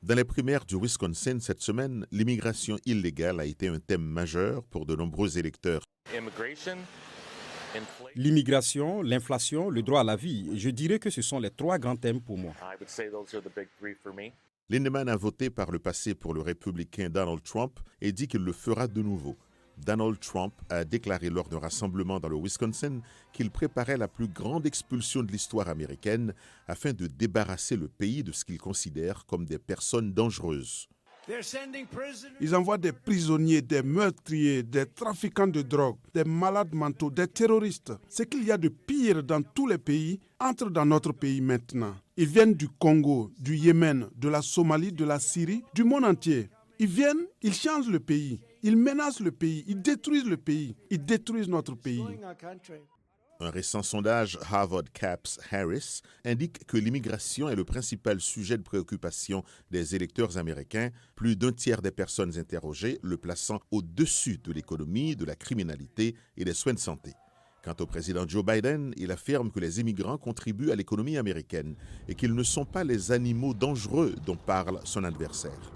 Dans les primaires du Wisconsin cette semaine, l'immigration illégale a été un thème majeur pour de nombreux électeurs. L'immigration, l'inflation, le droit à la vie, je dirais que ce sont les trois grands thèmes pour moi. Lindemann a voté par le passé pour le républicain Donald Trump et dit qu'il le fera de nouveau. Donald Trump a déclaré lors d'un rassemblement dans le Wisconsin qu'il préparait la plus grande expulsion de l'histoire américaine afin de débarrasser le pays de ce qu'il considère comme des personnes dangereuses. Ils envoient des prisonniers, des meurtriers, des trafiquants de drogue, des malades mentaux, des terroristes. Ce qu'il y a de pire dans tous les pays entre dans notre pays maintenant. Ils viennent du Congo, du Yémen, de la Somalie, de la Syrie, du monde entier. Ils viennent, ils changent le pays, ils menacent le pays, ils détruisent le pays, ils détruisent notre pays. Un récent sondage Harvard Caps Harris indique que l'immigration est le principal sujet de préoccupation des électeurs américains, plus d'un tiers des personnes interrogées le plaçant au-dessus de l'économie, de la criminalité et des soins de santé. Quant au président Joe Biden, il affirme que les immigrants contribuent à l'économie américaine et qu'ils ne sont pas les animaux dangereux dont parle son adversaire.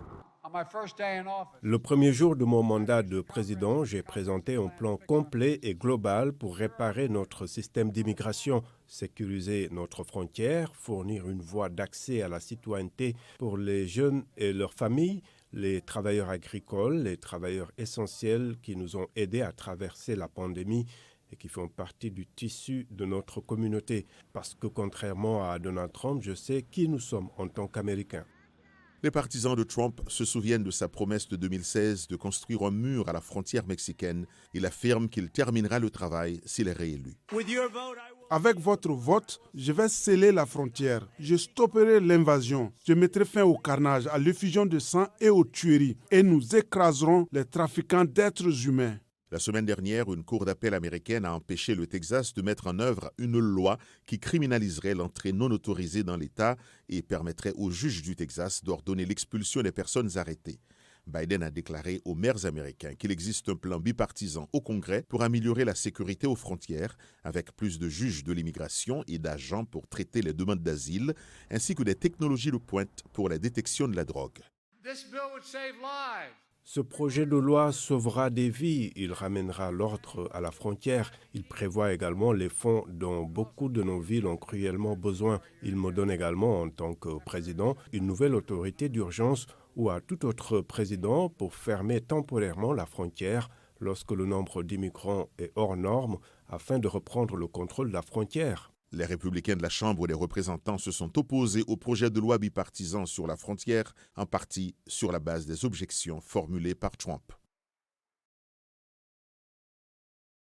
Le premier jour de mon mandat de président, j'ai présenté un plan complet et global pour réparer notre système d'immigration, sécuriser notre frontière, fournir une voie d'accès à la citoyenneté pour les jeunes et leurs familles, les travailleurs agricoles, les travailleurs essentiels qui nous ont aidés à traverser la pandémie et qui font partie du tissu de notre communauté. Parce que contrairement à Donald Trump, je sais qui nous sommes en tant qu'Américains. Les partisans de Trump se souviennent de sa promesse de 2016 de construire un mur à la frontière mexicaine. Il affirme qu'il terminera le travail s'il est réélu. Avec votre vote, je vais sceller la frontière. Je stopperai l'invasion. Je mettrai fin au carnage, à l'effusion de sang et aux tueries. Et nous écraserons les trafiquants d'êtres humains. La semaine dernière, une cour d'appel américaine a empêché le Texas de mettre en œuvre une loi qui criminaliserait l'entrée non autorisée dans l'État et permettrait aux juges du Texas d'ordonner l'expulsion des personnes arrêtées. Biden a déclaré aux maires américains qu'il existe un plan bipartisan au Congrès pour améliorer la sécurité aux frontières, avec plus de juges de l'immigration et d'agents pour traiter les demandes d'asile, ainsi que des technologies de pointe pour la détection de la drogue. Ce projet de loi sauvera des vies, il ramènera l'ordre à la frontière. Il prévoit également les fonds dont beaucoup de nos villes ont cruellement besoin. Il me donne également, en tant que président, une nouvelle autorité d'urgence ou à tout autre président pour fermer temporairement la frontière lorsque le nombre d'immigrants est hors norme afin de reprendre le contrôle de la frontière. Les républicains de la Chambre des représentants se sont opposés au projet de loi bipartisan sur la frontière, en partie sur la base des objections formulées par Trump.